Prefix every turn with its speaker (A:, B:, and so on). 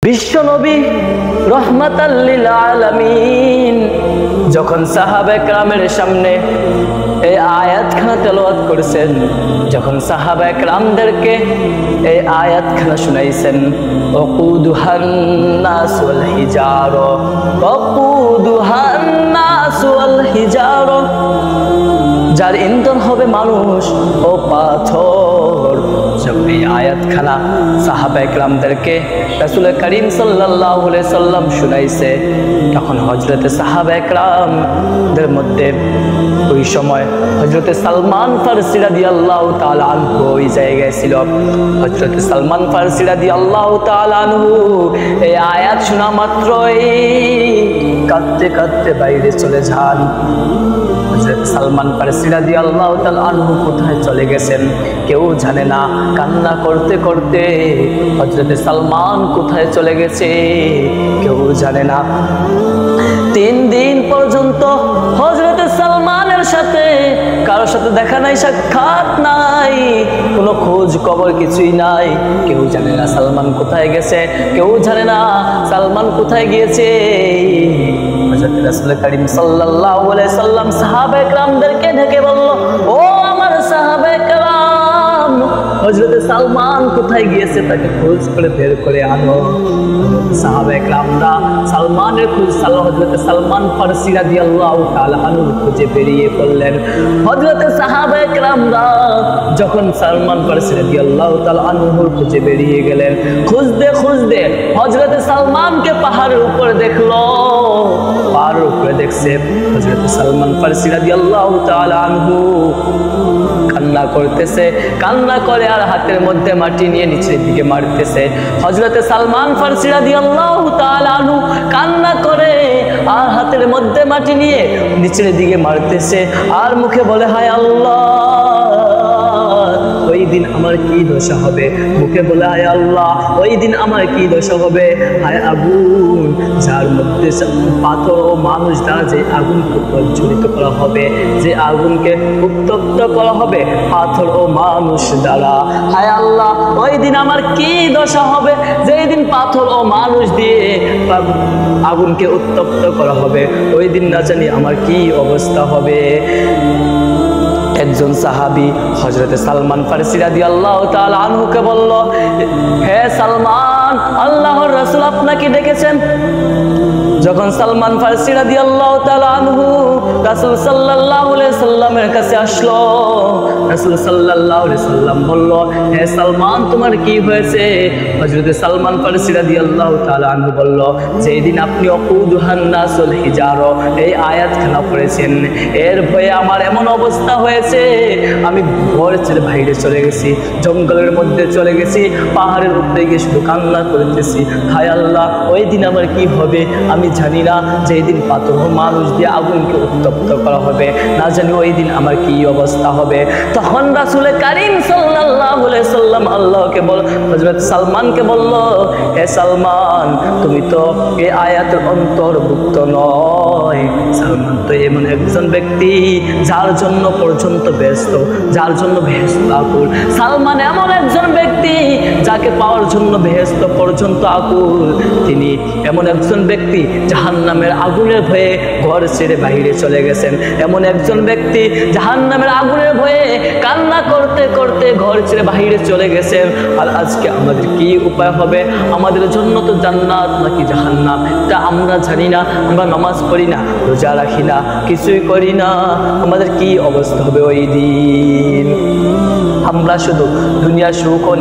A: বিশ্ব নবী রহমাতাল লিল আলামিন যখন সাহাবায়ে কেরামের সামনে এই আয়াতখানা তেলাওয়াত করেছেন, যখন সাহাবায়ে কেরামদেরকে এই আয়াতখানা শুনাইছেন, ওয়াকুদুহান নাস ওয়াল হিজারা, ওয়াকুদুহান নাস ওয়াল হিজারা, যার ইন্ধন হবে মানুষ ও পাথর। যখন এই আয়াতখানা সাহাবায়ে কেরামদেরকে রাসূল করিম সাল্লাল্লাহু আলাইহি সাল্লাম শুনাইছে, তখন হযরতে সাহাবায়ে কেরামদের মধ্যে ওই সময় হযরতে সালমান ফারসি রাদিয়াল্লাহু তাআলা আনহু ওই জায়গায় ছিল। হযরতে সালমান ফারসি রাদিয়াল্লাহু তাআলা আনহু এই আয়াত শোনা মাত্রই কাঁদতে কাঁদতে বাইরে চলে যান। হযরত সালমান ফারসি রাদিয়াল্লাহু তাআলা আনহু কোথায় চলে গেছেন কেউ জানে না। কান্না করতে করতে হযরত সালমান কোথায় চলে গেছে কেউ জানে না। 3 দিন পর্যন্ত হযরত সালমানের সাথে কারোর সাথে দেখা নাই, সাক্ষাৎ নাই, কোনো খোঁজ খবর কিছুই নাই। কেউ জানে না সালমান কোথায় গেছে, কেউ জানে না সালমান কোথায় গিয়েছে। হযরত রাসূল করিম সাল্লাল্লাহু আলাইহি সাল্লাম সাহাবায়ে কেরামদেরকে ডেকে বলল, ও আমার সাহাবায়ে কেরাম, হযরত সালমান কোথায় গিয়েছে তাকে খোঁজ করে বের করে আনো। সাহাবায়ে কেরামরা সালমানের খোঁজ হযরত সালমান ফারসি রাদিয়াল্লাহু তাআলা আনহুর খোঁজে বেরিয়ে পড়লেন। হযরত সাহাবায়ে কেরামরা যখন সালমান ফারসি রাদিয়াল্লাহু তাআলা আনহুর খোঁজে বেরিয়ে গেলেন, খুঁজতে খুঁজতে হযরত সালমানকে পাহাড়ের উপরে দেখলো। পাহাড়ের উপরে দেখছে হযরত সালমান ফারসি রাদিয়াল্লাহু তাআলা আনহু কান্না করতেছে, কান্না করে আর হাতের মধ্যে মাটি নিয়ে নিচের দিকে মারতেছে। হযরতে সালমান ফারসি রাদিয়াল্লাহু তাআলা আনহু কান্না করে আর হাতের মধ্যে মাটি নিয়ে নিচের দিকে মারতেছে আর মুখে বলে, হায় আল্লাহ, ওই দিন আমার কি দশা হবে। মুখে বলে, হায় আল্লাহ, ওই দিন আমার কি দশা হবে। হায় আগুন, যার মধ্যে পাথর ও মানুষ দ্বারা যে আগুনকে প্রজ্বলিত করা হবে, যে আগুনকে উত্তপ্ত করা হবে পাথর ও মানুষ দ্বারা। হায় আল্লাহ, ওই দিন আমার কি দশা হবে, যেই দিন পাথর ও মানুষ দিয়ে আগুনকে উত্তপ্ত করা হবে, ওই দিন না জানি আমার কি অবস্থা হবে। একজন সাহাবী হযরত সালমান ফারসি রাদিয়াল্লাহু তাআলা আনহুকে বলল, হে সালমান, আল্লাহর রাসূল আপনাকে ডেকেছেন। যখন সালমান ফারসি রাদিয়াল্লাহু তাআলা আনহু রাসূল সাল্লাল্লাহু আলাইহি সাল্লামের কাছে আসলো, রাসূল সাল্লাল্লাহু আলাইহি সাল্লাম বলল, হে সালমান, তোমার কি হয়েছে? হযরত সালমান ফারসি রাদিয়াল্লাহু তাআলা আনহু বলল, যেই দিন আপনি ওয়াকুদুহান নাস ওয়াল হিজারা এই আয়াতখানা পড়েছেন, এর ভয়ে আমার এমন অবস্থা হয়েছে, আমি ঘর ছেড়ে বাইরে চলে গেছি, জঙ্গলের মধ্যে চলে গেছি, পাহাড়ের উপরে গিয়ে শুধু কান্না করতেছি। হায় আল্লাহ, ওই দিন আমার কি হবে আমি জানি না। যেই দিন পাথর ও মানুষ দিয়ে আগুনকে উত্তপ্ত করা হবে, না জানি ওই দিন আমার কি অবস্থা হবে। তখন রাসূল করিম সাল্লাল্লাহু আলাইহি সাল্লাম আল্লাহকে বল, হযরত সালমানকে বলল, হে সালমান, তুমি তো এই আয়াতের অন্তর্ভুক্ত নয়। সালমান তো এমন একজন ব্যক্তি যার জন্য পর্যন্ত ব্যস্ত, যার জন্য বেহেশত আকুল। সালমান এমন একজন ব্যক্তি যাকে পাওয়ার জন্য বেহেশত পর্যন্ত আকুল। তিনি এমন একজন ব্যক্তি জাহান্নামের আগুনের ভয়ে ঘর ছেড়ে বাইরে চলে গেছেন। এমন একজন ব্যক্তি জাহান্নামের আগুনের ভয়ে কান্না করতে করতে ঘর ছেড়ে বাইরে চলে গেছেন। আর আজকে আমাদের কি উপায় হবে? আমাদের জন্য তো জান্নাত নাকি জাহান্নাম তা আমরা জানি না। আমরা নামাজ পড়ি না, রোজা রাখি না, কিছুই করি না, আমাদের কি অবস্থা হবে ওই দিন? আমরা শুধু দুনিয়ার সুখ ও